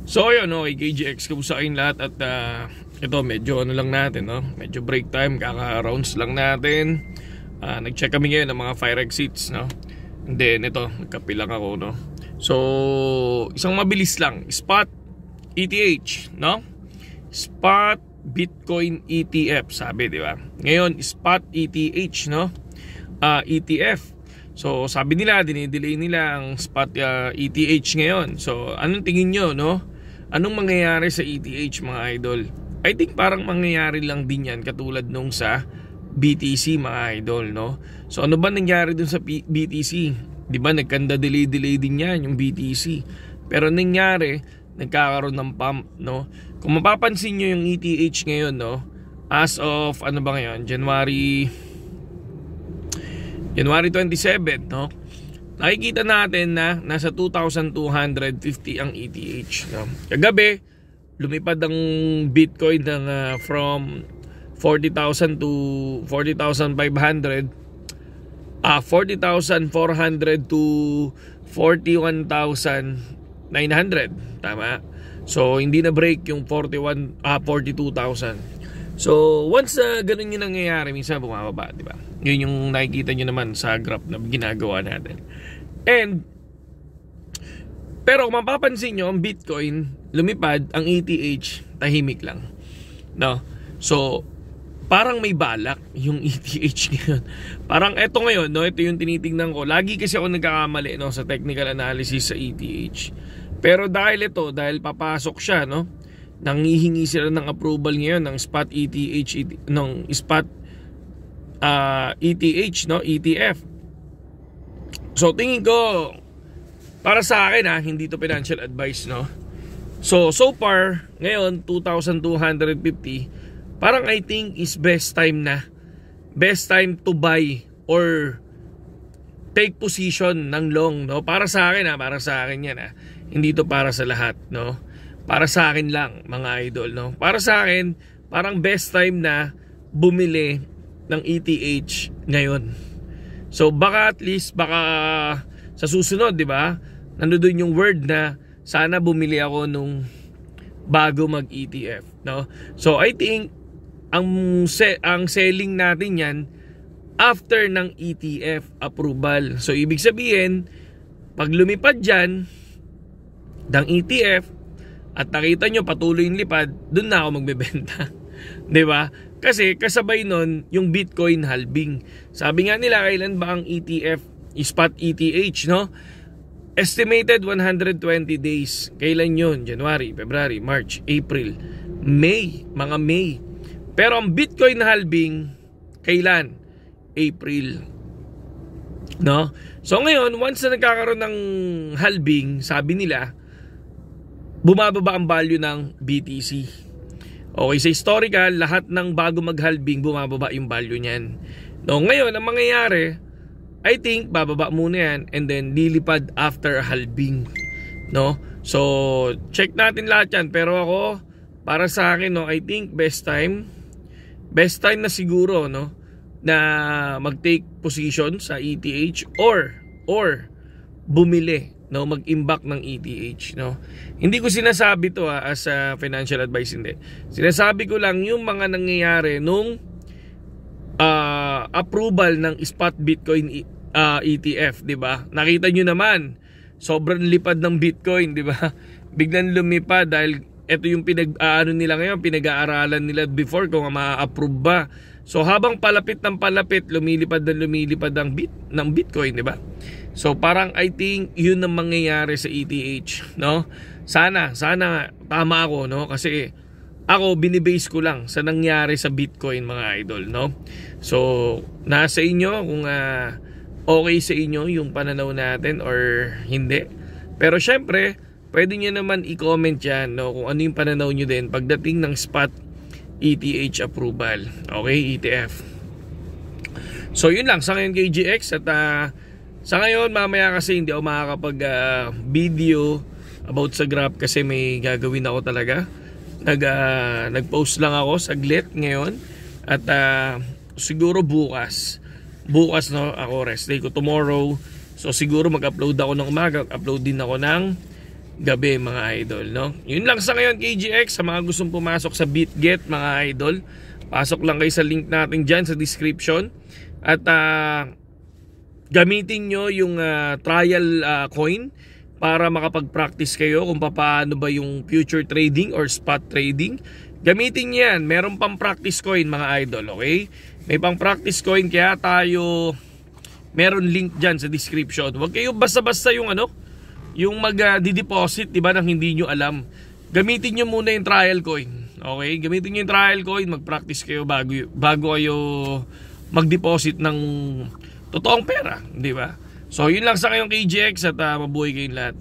So ayun, okay, KGX, kamusta kayong lahat? At ito, medyo ano lang natin, no? Medyo break time, kaka-rounds lang natin. Nag-check kami ngayon ng mga fire exits, no? And then ito, nagkape lang ako, no? So, isang mabilis lang, spot ETH, no? Spot Bitcoin ETF, sabi, di ba? Ngayon, spot ETH, no? ETF. So, sabi nila, dinidelay nila ang spot ETH ngayon. So, anong tingin nyo, no? Anong mangyayari sa ETH, mga idol? I think parang mangyayari lang din yan katulad nung sa BTC, mga idol, no? So, ano ba nangyari dun sa BTC? Di ba, nagkanda delay din yan, yung BTC. Pero nangyari, nagkakaroon ng pump, no? Kung mapapansin nyo yung ETH ngayon, no? As of, ano ba ngayon? January 27, no? Nakikita natin na nasa 2,250 ang ETH, no? Kagabi, lumipad ang Bitcoin ng from 40,000 to 40,500, 40,400 to 41,900, tama? So hindi na break yung 42,000. So once ganun yung nangyayari, minsan bumababa, di ba? Yun yung nakikita nyo naman sa graph na ginagawa natin. And pero kung mapapansin nyo, ang Bitcoin lumipad, ang ETH tahimik lang, no? So parang may balak yung ETH ngayon. Parang eto ngayon, no? Ito yung tinitingnan ko. Lagi kasi ako nagkakamali, no, sa technical analysis sa ETH. Pero dahil papasok siya, no? Nanghihingi sila ng approval ngayon ng spot ETH, ng spot ETH, no? ETF. So tingin ko, para sa akin, hindi to financial advice, no? So far ngayon 2,250, parang I think is best time to buy or take position ng long, no? Para sa akin, para sa akin yan, hindi to para sa lahat, no? Para sa akin lang, mga idol, no? Para sa akin, parang best time na bumili ng ETH ngayon. So baka at least, sa susunod, di ba? Nandoon yung word na sana bumili ako nung bago mag-ETF, no? So I think ang selling natin yan after ng ETF approval. So ibig sabihin, pag lumipad dyan ng ETF at nakita nyo patuloy yung lipad, dun na ako magbebenta. Diba? Kasi kasabay nun yung Bitcoin halving. Sabi nga nila, kailan ba ang ETF, spot ETH, no? Estimated 120 days. Kailan yun? January, February, March, April, May, mga May. Pero ang Bitcoin halving, kailan? April, no? So ngayon, once na nagkakaroon ng halving, sabi nila, bumababa ang value ng BTC. Okay, sa historical, lahat ng bago mag-halving, bumababa yung value niyan. No, ngayon, ang mangyayari, I think, bababa muna yan and then lilipad after halving. No? So, check natin lahat yan. Pero ako, para sa akin, no, I think best time na siguro, no, na mag-take position sa ETH or bumili, no, mag-imbak ng ETH, no. Hindi ko sinasabi to as a financial advice, hindi. Sinasabi ko lang yung mga nangyayari nung approval ng spot Bitcoin ETF, 'di ba? Nakita nyo naman, sobrang lipad ng Bitcoin, 'di ba? Biglang lumipad dahil ito yung nila ngayon, pinag-aaralan nila before kung ma-approve ba. So habang palapit ng palapit, lumilipad ng Bitcoin, 'di ba? So parang I think yun ang mangyayari sa ETH, no? Sana tama ako, no? Kasi ako binibase ko lang sa nangyari sa Bitcoin, mga idol, no? So nasa inyo kung okay sa inyo yung pananaw natin or hindi. Pero syempre, pwede nyo naman i-comment yan, no, kung ano yung pananaw nyo din pagdating ng spot ETH approval. Okay, ETF. So yun lang sa ngayon, KGX. At sa ngayon, mamaya kasi hindi ako makakapag video about sa graph kasi may gagawin ako talaga. Nag-post lang ako saglit ngayon. At siguro bukas, no, ako rest day ko tomorrow. So siguro mag-upload ako ng umaga, upload din ako ng gabi mga idol, no? Yun lang sa ngayon KGX. Sa mga gustong pumasok sa BitGet mga idol, pasok lang kayo sa link natin dyan sa description. At gamitin nyo yung trial coin para makapag-practice kayo kung paano ba yung future trading or spot trading. Gamitin nyo yan. Meron pang practice coin mga idol, okay? May pang practice coin, kaya tayo meron link dyan sa description. Huwag kayo basta-basta yung yung mag-deposit, diba, nang hindi nyo alam. Gamitin nyo muna yung trial coin. Okay? Gamitin nyo yung trial coin, mag-practice kayo bago kayo mag-deposit ng totoong pera, diba? So, yun lang sa kayong KGX at mabuhay kayong lahat.